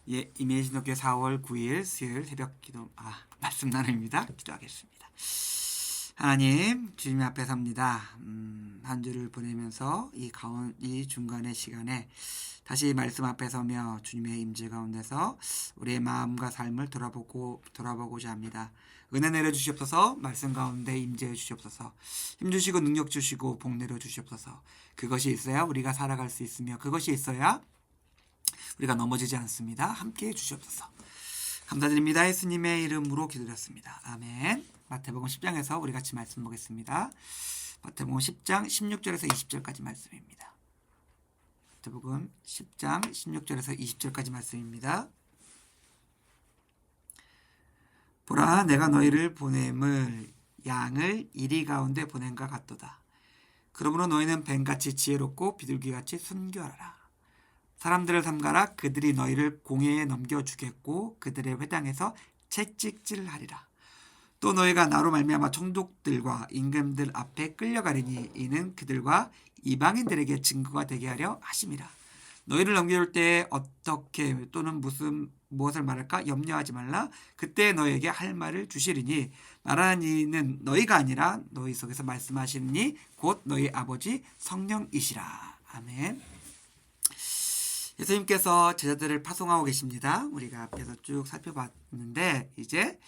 예, 이메이지노교 4월 9일 수요일 새벽 기도 말씀 나눔입니다. 기도하겠습니다. 하나님, 주님 앞에 섭니다. 한 주를 보내면서 이 중간의 시간에 다시 말씀 앞에 서며 주님의 임재 가운데서 우리의 마음과 삶을 돌아보고자 합니다. 은혜 내려 주시옵소서. 말씀 가운데 임재해 주시옵소서. 힘 주시고 능력 주시고 복 내려 주시옵소서. 그것이 있어야 우리가 살아갈 수 있으며 그것이 있어야 우리가 넘어지지 않습니다. 함께해 주시옵소서. 감사드립니다. 예수님의 이름으로 기도드렸습니다. 아멘. 마태복음 10장에서 우리 같이 말씀 보겠습니다. 마태복음 10장 16절에서 20절까지 말씀입니다. 마태복음 10장 16절에서 20절까지 말씀입니다. 보라, 내가 너희를 보냄을 양을 이리 가운데 보냄과 같도다. 그러므로 너희는 뱀같이 지혜롭고 비둘기같이 순교하라. 사람들을 삼가라. 그들이 너희를 공회에 넘겨주겠고 그들의 회당에서 채찍질하리라. 또 너희가 나로 말미암아 총독들과 임금들 앞에 끌려가리니 이는 그들과 이방인들에게 증거가 되게 하려 하심이라. 너희를 넘겨줄 때 어떻게 또는 무엇을 말할까 염려하지 말라. 그때 너희에게 할 말을 주시리니 말하는 이는 너희가 아니라 너희 속에서 말씀하시는 이 곧 너희 아버지 성령이시라. 아멘. 예수님께서 제자들을 파송하고 계십니다. 우리가 앞에서 쭉 살펴봤는데 이제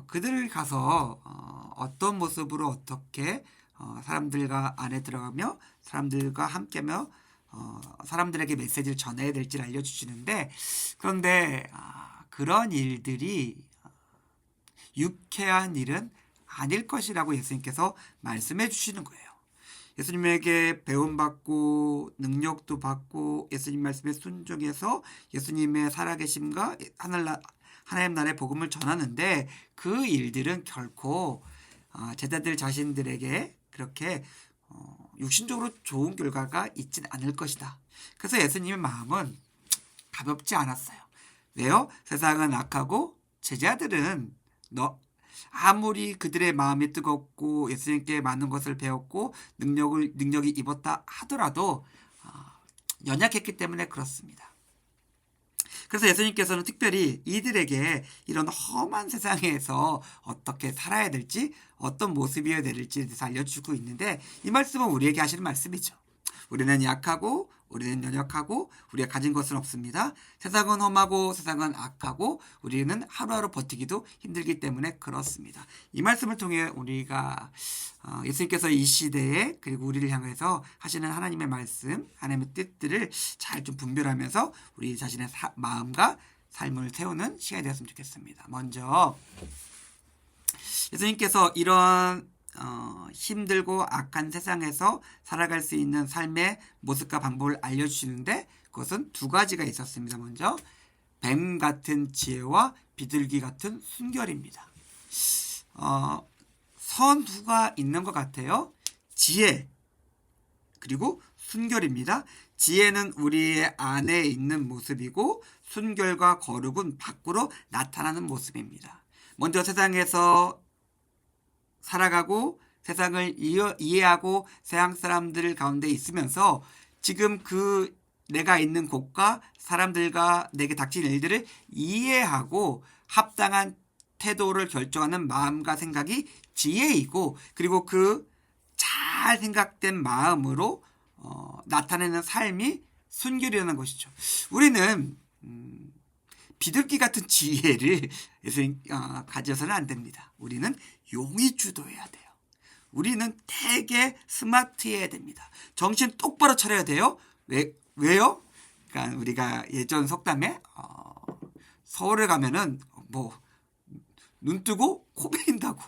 그들을 가서 어떤 모습으로 어떻게 사람들과 안에 들어가며 사람들과 함께며 사람들에게 메시지를 전해야 될지를 알려주시는데, 그런데 그런 일들이 유쾌한 일은 아닐 것이라고 예수님께서 말씀해 주시는 거예요. 예수님에게 배움받고 능력도 받고 예수님 말씀에 순종해서 예수님의 살아계심과 하나님 나라의 복음을 전하는데 그 일들은 결코 제자들 자신들에게 그렇게 육신적으로 좋은 결과가 있진 않을 것이다. 그래서 예수님의 마음은 가볍지 않았어요. 왜요? 세상은 악하고 제자들은 아무리 그들의 마음이 뜨겁고 예수님께 많은 것을 배웠고 능력이 입었다 하더라도 연약했기 때문에 그렇습니다. 그래서 예수님께서는 특별히 이들에게 이런 험한 세상에서 어떻게 살아야 될지 어떤 모습이어야 될지에 대해서 알려주고 있는데, 이 말씀은 우리에게 하시는 말씀이죠. 우리는 약하고 우리는 연약하고 우리가 가진 것은 없습니다. 세상은 험하고 세상은 악하고 우리는 하루하루 버티기도 힘들기 때문에 그렇습니다. 이 말씀을 통해 우리가 예수님께서 이 시대에 그리고 우리를 향해서 하시는 하나님의 말씀, 하나님의 뜻들을 잘 좀 분별하면서 우리 자신의 마음과 삶을 세우는 시간이 되었으면 좋겠습니다. 먼저 예수님께서 이런 힘들고 악한 세상에서 살아갈 수 있는 삶의 모습과 방법을 알려주시는데 그것은 두 가지가 있었습니다. 먼저 뱀 같은 지혜와 비둘기 같은 순결입니다. 선두가 있는 것 같아요. 지혜 그리고 순결입니다. 지혜는 우리의 안에 있는 모습이고 순결과 거룩은 밖으로 나타나는 모습입니다. 먼저 세상에서 살아가고 세상을 이해하고 세상 사람들 가운데 있으면서 지금 내가 있는 곳과 사람들과 내게 닥친 일들을 이해하고 합당한 태도를 결정하는 마음과 생각이 지혜이고, 그리고 그 잘 생각된 마음으로 나타내는 삶이 순결이라는 것이죠. 우리는 비둘기 같은 지혜를 가져서는 안 됩니다. 우리는 용의 주도해야 돼요. 우리는 되게 스마트해야 됩니다. 정신 똑바로 차려야 돼요. 왜요? 그러니까 우리가 예전 속담에 서울에 가면은 눈 뜨고 코 베인다고.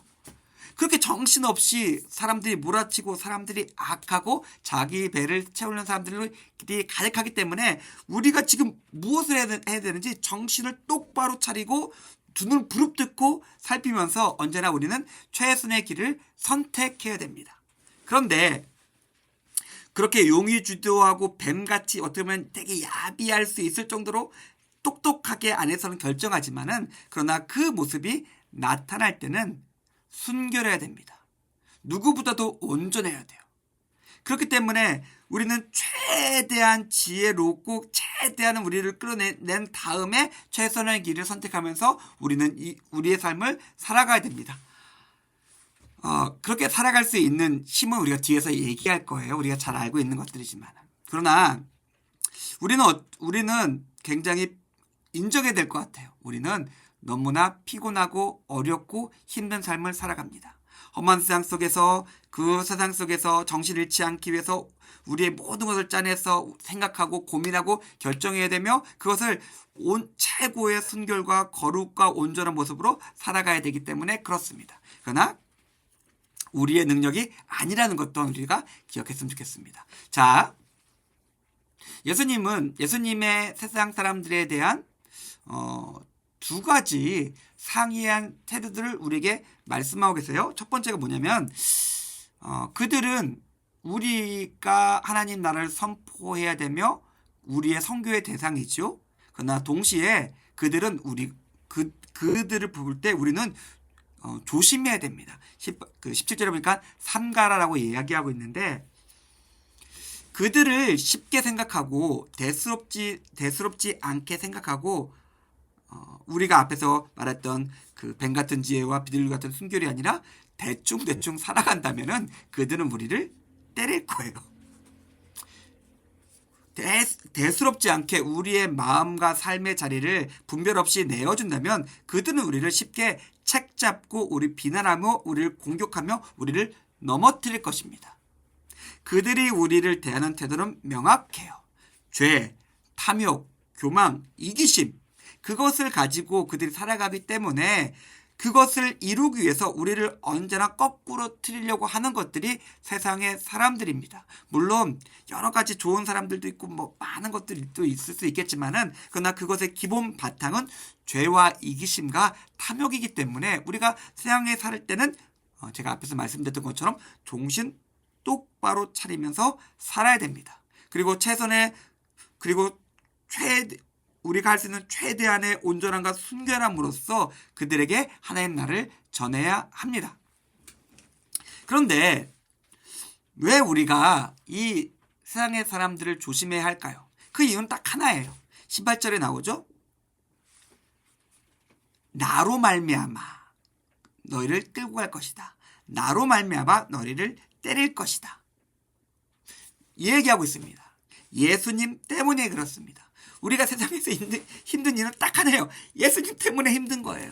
그렇게 정신없이 사람들이 몰아치고 사람들이 악하고 자기 배를 채우는 사람들이 가득하기 때문에 우리가 지금 무엇을 해야 되는지 정신을 똑바로 차리고 두 눈을 부릅뜨고 살피면서 언제나 우리는 최선의 길을 선택해야 됩니다. 그런데 그렇게 용의 주도하고 뱀같이 어떻게 보면 되게 야비할 수 있을 정도로 똑똑하게 안에서는 결정하지만은, 그러나 그 모습이 나타날 때는 순결해야 됩니다. 누구보다도 온전해야 돼요. 그렇기 때문에 우리는 최대한 지혜롭고 최대한 우리를 끌어낸 다음에 최선의 길을 선택하면서 우리는 우리의 삶을 살아가야 됩니다. 그렇게 살아갈 수 있는 힘은 우리가 뒤에서 얘기할 거예요. 우리가 잘 알고 있는 것들이지만. 그러나 우리는 굉장히 인정해야 될 것 같아요. 우리는 너무나 피곤하고 어렵고 힘든 삶을 살아갑니다. 험한 세상 속에서 그 세상 속에서 정신 잃지 않기 위해서 우리의 모든 것을 짜내서 생각하고 고민하고 결정해야 되며 그것을 최고의 순결과 거룩과 온전한 모습으로 살아가야 되기 때문에 그렇습니다. 그러나 우리의 능력이 아니라는 것도 우리가 기억했으면 좋겠습니다. 자, 예수님은 예수님의 세상 사람들에 대한 두 가지 상이한 태도들을 우리에게 말씀하고 계세요. 첫 번째가 뭐냐면 그들은 우리가 하나님 나라를 선포해야 되며 우리의 선교의 대상이죠. 그러나 동시에 그들은 그들을 부를 때 우리는 조심해야 됩니다. 17절에 보니까 삼가라라고 이야기하고 있는데 그들을 쉽게 생각하고 대수롭지 않게 생각하고 우리가 앞에서 말했던 그 뱀 같은 지혜와 비둘기 같은 순결이 아니라 대충 살아간다면은 그들은 우리를 때릴 거예요. 대수롭지 않게 우리의 마음과 삶의 자리를 분별 없이 내어준다면 그들은 우리를 쉽게 책잡고 우리 비난하며 우리를 공격하며 우리를 넘어뜨릴 것입니다. 그들이 우리를 대하는 태도는 명확해요. 죄, 탐욕, 교만, 이기심 그것을 가지고 그들이 살아가기 때문에 그것을 이루기 위해서 우리를 언제나 거꾸로 틀리려고 하는 것들이 세상의 사람들입니다. 물론 여러 가지 좋은 사람들도 있고 뭐 많은 것들도 있을 수 있겠지만은 그러나 그것의 기본 바탕은 죄와 이기심과 탐욕이기 때문에 우리가 세상에 살 때는 제가 앞에서 말씀드렸던 것처럼 정신 똑바로 차리면서 살아야 됩니다. 그리고 우리가 할 수 있는 최대한의 온전함과 순결함으로써 그들에게 하나님 나라를 전해야 합니다. 그런데 왜 우리가 이 세상의 사람들을 조심해야 할까요? 그 이유는 딱 하나예요. 18절에 나오죠. 나로 말미암아 너희를 끌고 갈 것이다. 나로 말미암아 너희를 때릴 것이다. 이 얘기하고 있습니다. 예수님 때문에 그렇습니다. 우리가 세상에서 힘든 일은 딱 하나예요. 예수님 때문에 힘든 거예요.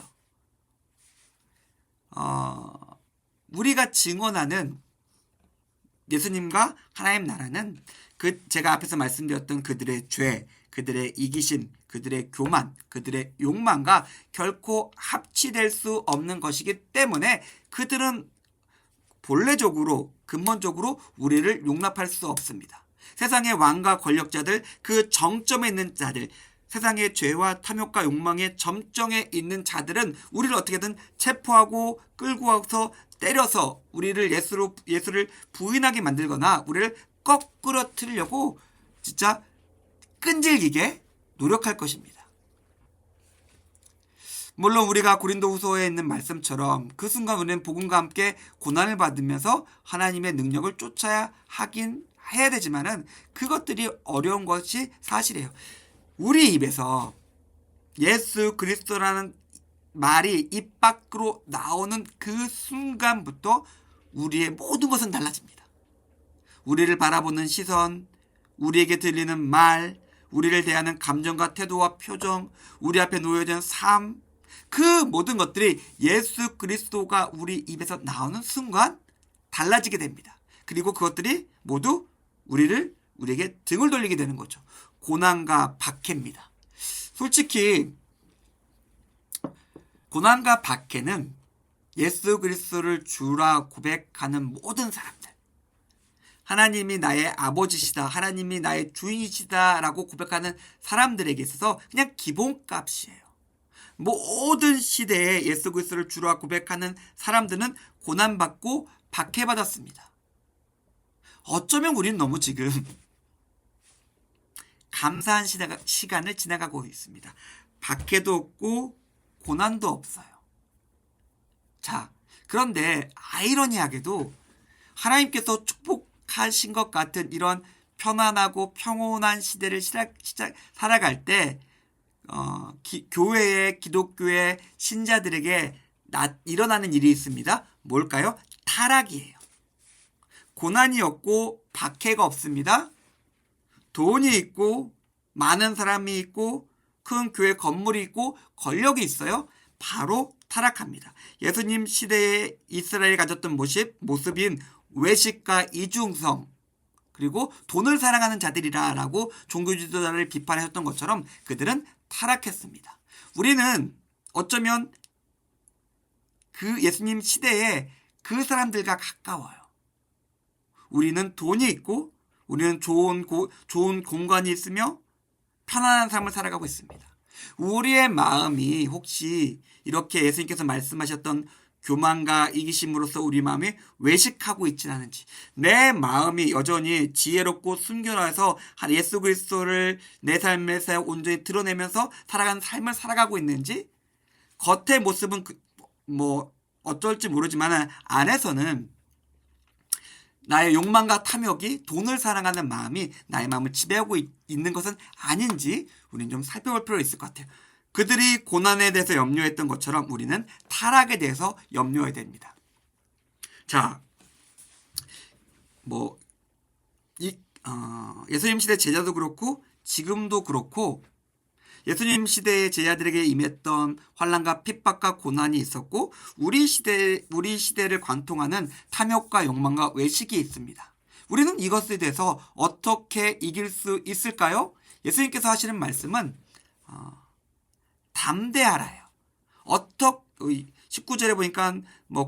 우리가 증언하는 예수님과 하나님 나라는 제가 앞에서 말씀드렸던 그들의 죄, 그들의 이기심, 그들의 교만, 그들의 욕망과 결코 합치될 수 없는 것이기 때문에 그들은 본래적으로 근본적으로 우리를 용납할 수 없습니다. 세상의 왕과 권력자들, 그 정점에 있는 자들, 세상의 죄와 탐욕과 욕망의 점정에 있는 자들은 우리를 어떻게든 체포하고 끌고 와서 때려서 우리를 예수를 부인하게 만들거나 우리를 거꾸로 틀려고 진짜 끈질기게 노력할 것입니다. 물론 우리가 고린도후서에 있는 말씀처럼 그 순간 우리는 복음과 함께 고난을 받으면서 하나님의 능력을 쫓아야 해야 되지만은 그것들이 어려운 것이 사실이에요. 우리 입에서 예수 그리스도라는 말이 입 밖으로 나오는 그 순간부터 우리의 모든 것은 달라집니다. 우리를 바라보는 시선, 우리에게 들리는 말, 우리를 대하는 감정과 태도와 표정, 우리 앞에 놓여진 삶, 그 모든 것들이 예수 그리스도가 우리 입에서 나오는 순간 달라지게 됩니다. 그리고 그것들이 모두 우리에게 등을 돌리게 되는 거죠. 고난과 박해입니다. 솔직히 고난과 박해는 예수 그리스도를 주라 고백하는 모든 사람들, 하나님이 나의 아버지시다, 하나님이 나의 주인이시다 라고 고백하는 사람들에게 있어서 그냥 기본값이에요. 모든 시대에 예수 그리스도를 주라 고백하는 사람들은 고난받고 박해받았습니다. 어쩌면 우리는 너무 지금 감사한 시간을 지나가고 있습니다. 박해도 없고 고난도 없어요. 자, 그런데 아이러니하게도 하나님께서 축복하신 것 같은 이런 편안하고 평온한 시대를 살아갈 때 교회의 기독교의 신자들에게 일어나는 일이 있습니다. 뭘까요? 타락이에요. 고난이 없고 박해가 없습니다. 돈이 있고 많은 사람이 있고 큰 교회 건물이 있고 권력이 있어요. 바로 타락합니다. 예수님 시대에 이스라엘이 가졌던 모습인 외식과 이중성 그리고 돈을 사랑하는 자들이라고 종교 지도자를 비판하셨던 것처럼 그들은 타락했습니다. 우리는 어쩌면 그 예수님 시대에 그 사람들과 가까워요. 우리는 돈이 있고 우리는 좋은 공간이 있으며 편안한 삶을 살아가고 있습니다. 우리의 마음이 혹시 이렇게 예수님께서 말씀하셨던 교만과 이기심으로써 우리 마음이 외식하고 있지는 않은지, 내 마음이 여전히 지혜롭고 순결해서 예수 그리스도를 내 삶에서 온전히 드러내면서 살아가는 삶을 살아가고 있는지, 겉의 모습은 어쩔지 모르지만 안에서는 나의 욕망과 탐욕이 돈을 사랑하는 마음이 나의 마음을 지배하고 있는 것은 아닌지 우리는 좀 살펴볼 필요가 있을 것 같아요. 그들이 고난에 대해서 염려했던 것처럼 우리는 타락에 대해서 염려해야 됩니다. 자, 예수님 시대 제자도 그렇고 지금도 그렇고 예수님 시대의 제자들에게 임했던 환난과 핍박과 고난이 있었고 우리 시대를 관통하는 탐욕과 욕망과 외식이 있습니다. 우리는 이것에 대해서 어떻게 이길 수 있을까요? 예수님께서 하시는 말씀은 담대하라요. 19절에 보니까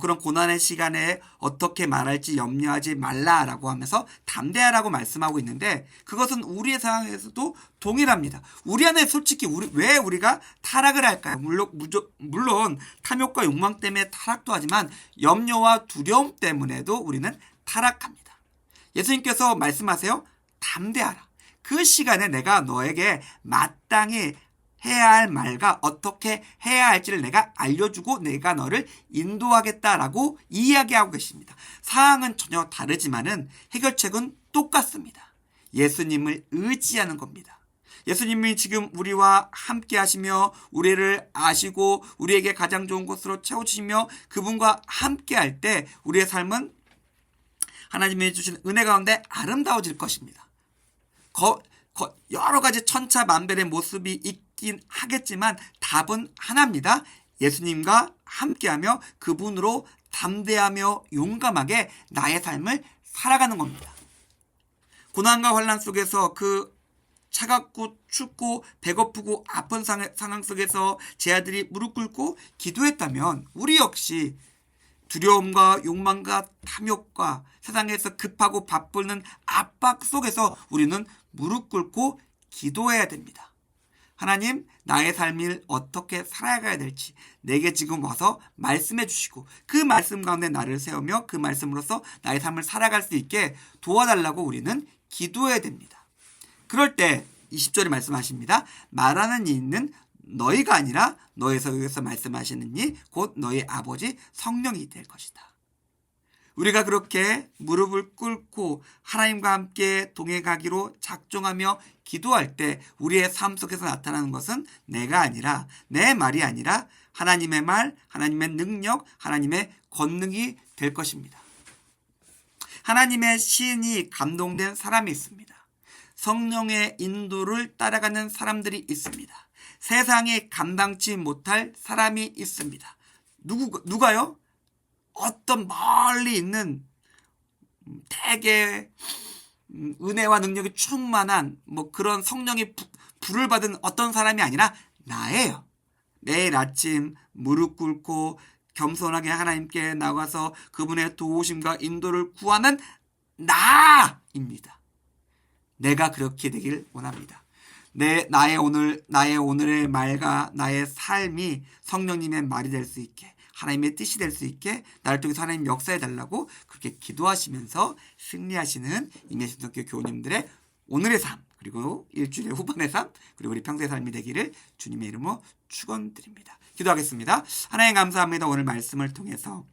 그런 고난의 시간에 어떻게 말할지 염려하지 말라라고 하면서 담대하라고 말씀하고 있는데 그것은 우리의 상황에서도 동일합니다. 우리 안에 솔직히 왜 우리가 타락을 할까요? 물론 탐욕과 욕망 때문에 타락도 하지만 염려와 두려움 때문에도 우리는 타락합니다. 예수님께서 말씀하세요. 담대하라. 그 시간에 내가 너에게 마땅히 해야 할 말과 어떻게 해야 할지를 내가 알려주고 내가 너를 인도하겠다라고 이야기하고 계십니다. 사항은 전혀 다르지만은 해결책은 똑같습니다. 예수님을 의지하는 겁니다. 예수님이 지금 우리와 함께 하시며 우리를 아시고 우리에게 가장 좋은 곳으로 채워주시며 그분과 함께 할 때 우리의 삶은 하나님이 주신 은혜 가운데 아름다워질 것입니다. 여러 가지 천차만별의 모습이 있긴 하겠지만 답은 하나입니다. 예수님과 함께하며 그분으로 담대하며 용감하게 나의 삶을 살아가는 겁니다. 고난과 환난 속에서 그 차갑고 춥고 배고프고 아픈 상황 속에서 제 아들이 무릎 꿇고 기도했다면 우리 역시 두려움과 욕망과 탐욕과 세상에서 급하고 바쁘는 압박 속에서 우리는 무릎 꿇고 기도해야 됩니다. 하나님, 나의 삶을 어떻게 살아가야 될지 내게 지금 와서 말씀해 주시고 그 말씀 가운데 나를 세우며 그 말씀으로서 나의 삶을 살아갈 수 있게 도와달라고 우리는 기도해야 됩니다. 그럴 때 20절에 말씀하십니다. 말하는 이는 너희가 아니라 너희 속에서 말씀하시는 이 곧 너희 아버지 성령이 될 것이다. 우리가 그렇게 무릎을 꿇고 하나님과 함께 동행하기로 작정하며 기도할 때 우리의 삶 속에서 나타나는 것은 내가 아니라 내 말이 아니라 하나님의 말, 하나님의 능력, 하나님의 권능이 될 것입니다. 하나님의 시인이 감동된 사람이 있습니다. 성령의 인도를 따라가는 사람들이 있습니다. 세상이 감당치 못할 사람이 있습니다. 누가요? 어떤 멀리 있는 되게 은혜와 능력이 충만한 그런 성령이 불을 받은 어떤 사람이 아니라 나예요. 매일 아침 무릎 꿇고 겸손하게 하나님께 나가서 그분의 도우심과 인도를 구하는 나입니다. 내가 그렇게 되길 원합니다. 나의 오늘의 말과 나의 삶이 성령님의 말이 될 수 있게 하나님의 뜻이 될 수 있게 나를 통해서 하나님 역사해 달라고 그렇게 기도하시면서 승리하시는 임예신성교 교우님들의 오늘의 삶 그리고 일주일의 후반의 삶 그리고 우리 평소의 삶이 되기를 주님의 이름으로 축원드립니다. 기도하겠습니다. 하나님 감사합니다. 오늘 말씀을 통해서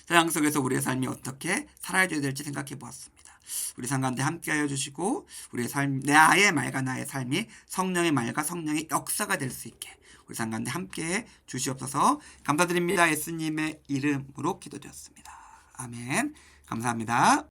세상 속에서 우리의 삶이 어떻게 살아야 될지 생각해 보았습니다. 우리 삶 가운데 함께하여 주시고 우리의 삶, 나의 말과 나의 삶이 성령의 말과 성령의 역사가 될 수 있게 우리 삶 가운데 함께해 주시옵소서. 감사드립니다. 예수님의 이름으로 기도드렸습니다. 아멘. 감사합니다.